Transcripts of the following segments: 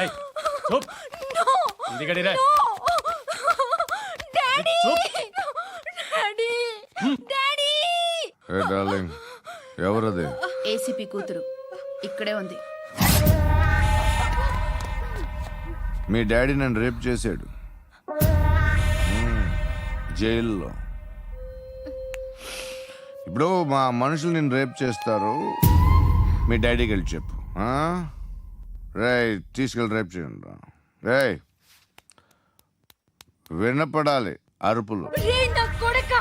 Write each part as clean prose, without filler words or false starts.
ఏయ్, చూప్. ఇంటికడి రే. Daddy చూప్. Daddy daddy ఏ darling, ఎవరది? ACP కూతురు ఇక్కడే ఉంది. మీ డాడీ నన్ను రేప్ చేశాడు జైల్లో. ఇప్పుడు మా మనుషులు నేను రేప్ చేస్తారు, మీ డాడీకి వెళ్ళి చెప్పు. రే తీసుకెళ్ళి రేప్ చేయండి. రే వినపడాలి అరుపులు. రే నా కొడక,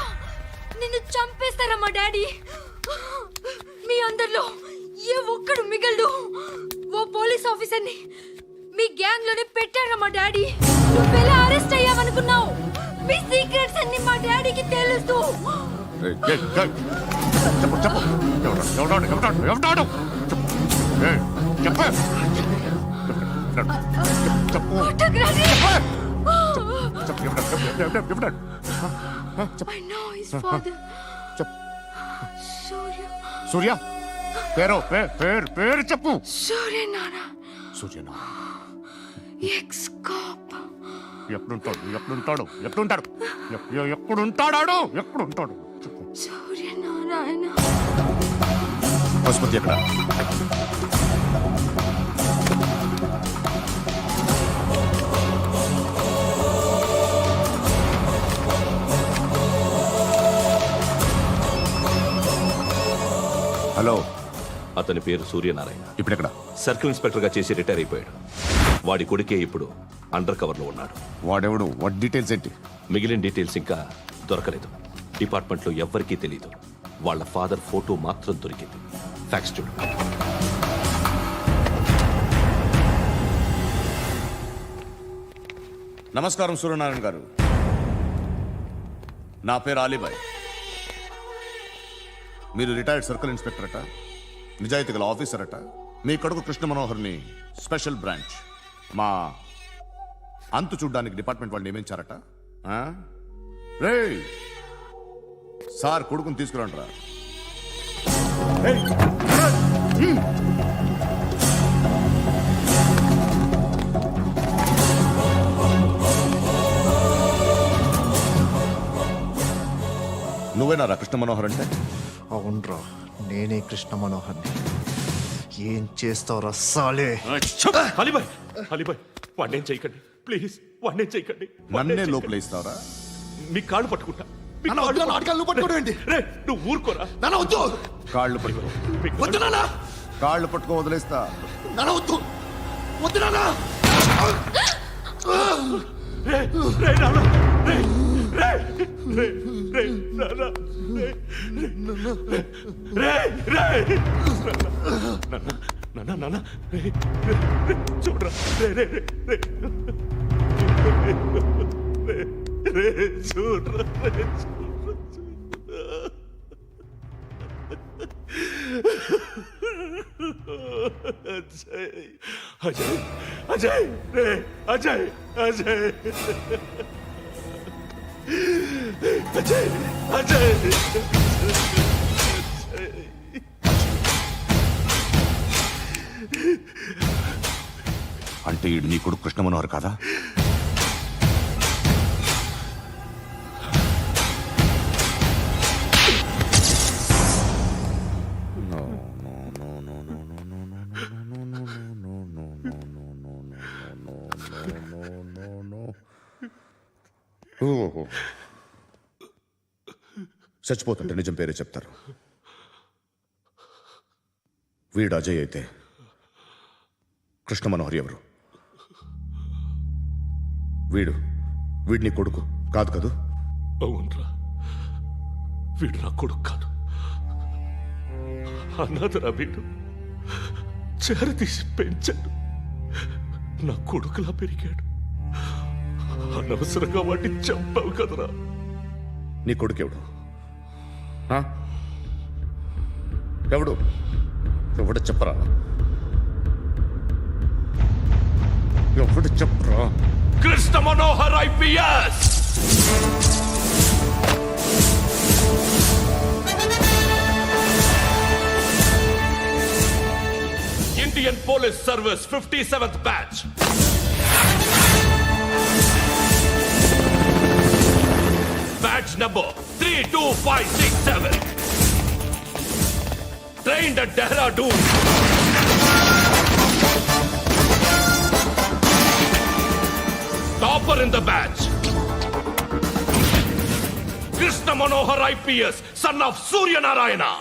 నిన్ను చంపేస్తారా మా డాడీ? మీ అందరిలో ఏ ఒక్కడు మిగలడు. ఓ పోలీస్ ఆఫీసర్ని మీ గ్యాంగ్ లోనే పెట్టారా మా డాడీ? నువ్వెలా అరెస్ట్ అయ్యావనుకున్నావు? మీ సీక్రెట్స్ అన్ని మా డాడీకి తెలుసు. రేయ్, ఏయ్, ఏయ్, చెప్పు చెప్పు. ఎవడాడు? ఏయ్, చెప్పు. చెప్పు. కొట్టకురాని. చెప్పు, ఎవడాడు? I know his father. చెప్పు. సూర్య. సూర్య పేరు చెప్పు. సూర్య నాన్న. సూర్యనా? Ex cop. ఎక్కడుంటాడు? చెప్పు. సూర్య నారాయణ. ఆసుపత్రి ఎక్కడ? హలో, అతని పేరు సూర్యనారాయణ. ఇప్పుడు ఎక్కడ? సర్కిల్ ఇన్స్పెక్టర్ గా చేసి రిటైర్ అయిపోయాడు. వాడి కొడుకే ఇప్పుడు అండర్ కవర్ లో ఉన్నాడు. వాడెవడు? వాట్ డీటెయిల్స్ ఏంటి? మిగిలిన డీటెయిల్స్ ఇంకా దొరకలేదు. డిపార్ట్మెంట్ లో ఎవ్వరికీ తెలియదు. వాళ్ళ ఫాదర్ ఫోటో మాత్రం దొరికింది. ఫ్యాక్స్ చూడు. నమస్కారం సూర్యనారాయణ గారు. నా పేరు అలీబాయ్. మీరు రిటైర్డ్ సర్కిల్ ఇన్స్పెక్టర్ అట, నిజాయితీ గల ఆఫీసర్ అట. మీ కొడుకు కృష్ణ మనోహర్ని స్పెషల్ బ్రాంచ్ మా అంతు చూడ్డానికి డిపార్ట్మెంట్ వాళ్ళు నియమించారట. రే సార్, కొడుకుని తీసుకురండి రా. నువ్వేనా కృష్ణ మనోహర్ అంటే? అవునరా, నేనే కృష్ణ మనోహర్ని. ఏం చేస్తావురా సాలే? అలీబాయ్ వాడినేం చేయకండి ప్లీజ్, వాడినేం చేయకండి. నన్నే లోపలేస్తావరా? మీ కాళ్ళు పట్టుకుంటా. నువ్వు ఊరుకోరా. కాళ్ళు పట్టుకో. కాళ్ళు పట్టుకో, వదిలేస్తా. చూడరా చూడరా. అజయ్ అజయ్ రే అజయ్ అజయ్ అజయ్ అజయ్. అంటే ఈడు నీ కొడుకు కృష్ణ మనోహర్ కాదా? చచ్చిపోతుంటే నిజం పేరే చెప్తారు. వీడు అజయ్ అయితే కృష్ణ మనోహర్ ఎవరు? వీడిని కొడుకు కాదు కదూ? అవునరా, వీడు నా కొడుకు కాదు. అనాథరా వీడు. చేరతీసి పెంచాడు. నా కొడుకులా పెరిగాడు. అనవసరంగా వాడిని చంపావు కదరా. నీ కొడుకెవడు? ఎవడు? ఎవడు చెప్పరా? ఎవడు చెప్పరా? కృష్ణ మనోహర్ ఐపీఎస్. ఇంటి Indian police service 57th batch. Batch number 32567. Trained at Dehradun. Topper in the batch. Krishna Manohar IPS, son of Surya Narayana.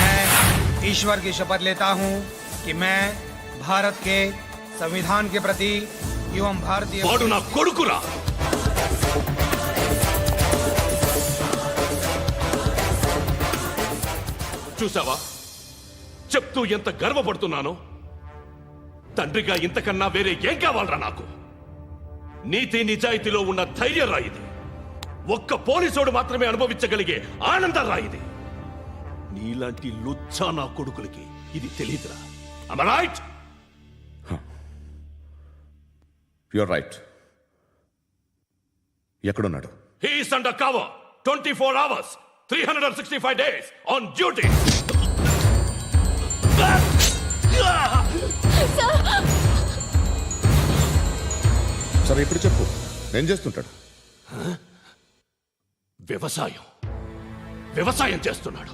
मैं ईश्वर की शपथ लेता हूँ कि मैं भारत के संविधान के प्रति एवं भारतीय వాడు నా కొడుకురా. చూసావా చెప్తూ ఎంత గర్వపడుతున్నానో. తండ్రిగా ఇంతకన్నా వేరే ఏం కావాలరా నాకు? నీతి నిజాయితీలో ఉన్న ధైర్యం రా ఇది. ఒక్క పోలీసోడు మాత్రమే అనుభవించగలిగే ఆనందం రా ఇది. నీలాంటి లుచ్చా నా కొడుకులకి ఇది తెలియదురా. Am I right? You're right. ఎక్కడున్నాడు? He is under cover 24 hours 365 days on duty. సరే ఇప్పుడు చెప్పు, ఏం చేస్తుంటాడు? వ్యవసాయం చేస్తున్నాడు.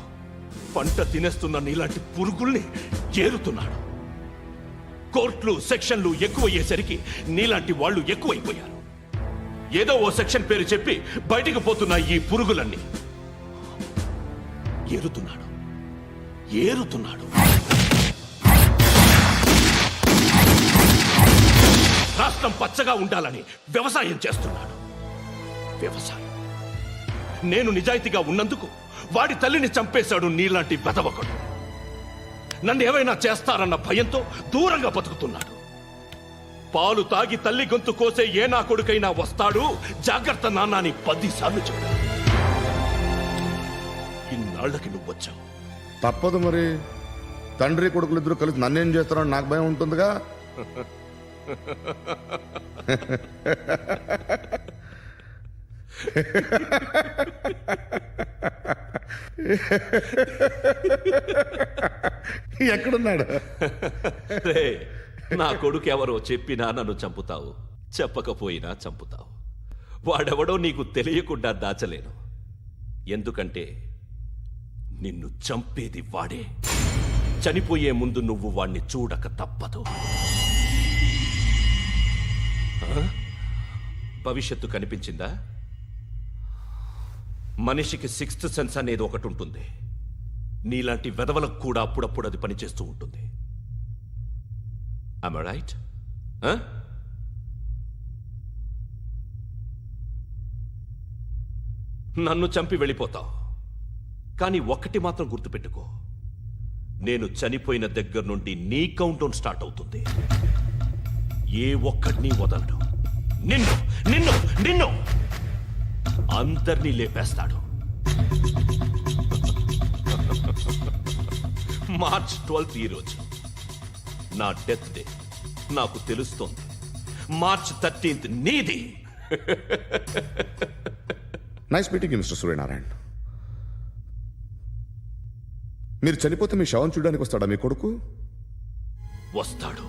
పంట తినేస్తున్న నీలాంటి పురుగుల్ని చేరుతున్నాడు. కోర్టులు సెక్షన్లు ఎక్కువయ్యేసరికి నీలాంటి వాళ్ళు ఎక్కువైపోయారు. ఏదో ఓ సెక్షన్ పేరు చెప్పి బయటికి పోతున్న ఈ పురుగులన్నీ ఏరుతున్నాడు. రాష్ట్రం పచ్చగా ఉండాలని వ్యవసాయం చేస్తున్నాడు. నేను నిజాయితీగా ఉన్నందుకు వాడి తల్లిని చంపేశాడు నీలాంటి వెధవకుడు. నన్ను ఏమైనా చేస్తారన్న భయంతో దూరంగా బతుకుతున్నాడు. పాలు తాగి తల్లి గొంతు కోసే ఏ నా కొడుకైనా వస్తాడు, జాగ్రత్త నాన్న అని 10 సార్లు చెప్పాడు. ఇన్నాళ్లకి నువ్వు వచ్చావు. తప్పదు మరి. తండ్రి కొడుకులు ఇద్దరు కలిసి నన్నేం చేస్తారని నాకు భయం ఉంటుందిగా. ఎక్కడున్నాడు? రే, నా కొడుకు ఎవరో చెప్పినా నన్ను చంపుతావు, చెప్పకపోయినా చంపుతావు. వాడెవడో నీకు తెలియకుండా దాచలేను. ఎందుకంటే నిన్ను చంపేది వాడే. చనిపోయే ముందు నువ్వు వాణ్ణి చూడక తప్పదు. భవిష్యత్తు కనిపించిందా? మనిషికి 6th సెన్స్ అనేది ఒకటి ఉంటుంది. నీలాంటి వెధవలకు కూడా అప్పుడప్పుడు అది పనిచేస్తూ ఉంటుంది. Am I right? నన్ను చంపి వెళ్ళిపోతావు, కానీ ఒక్కటి మాత్రం గుర్తుపెట్టుకో, నేను చనిపోయిన దగ్గర నుండి నీ కౌంటౌన్ స్టార్ట్ అవుతుంది. ఏ ఒక్కడిని వదలడు. నిన్ను అందరినీ లేపేస్తాడు. మార్చ్ 12th ఈ రోజు నా డెత్ డే. నాకు తెలుస్తోంది మార్చ్ 13th నీది. Nice meeting mister Suryanarayana. మీరు చనిపోతే మీ శవం చూడడానికి వస్తాడా మీ కొడుకు? వస్తాడు.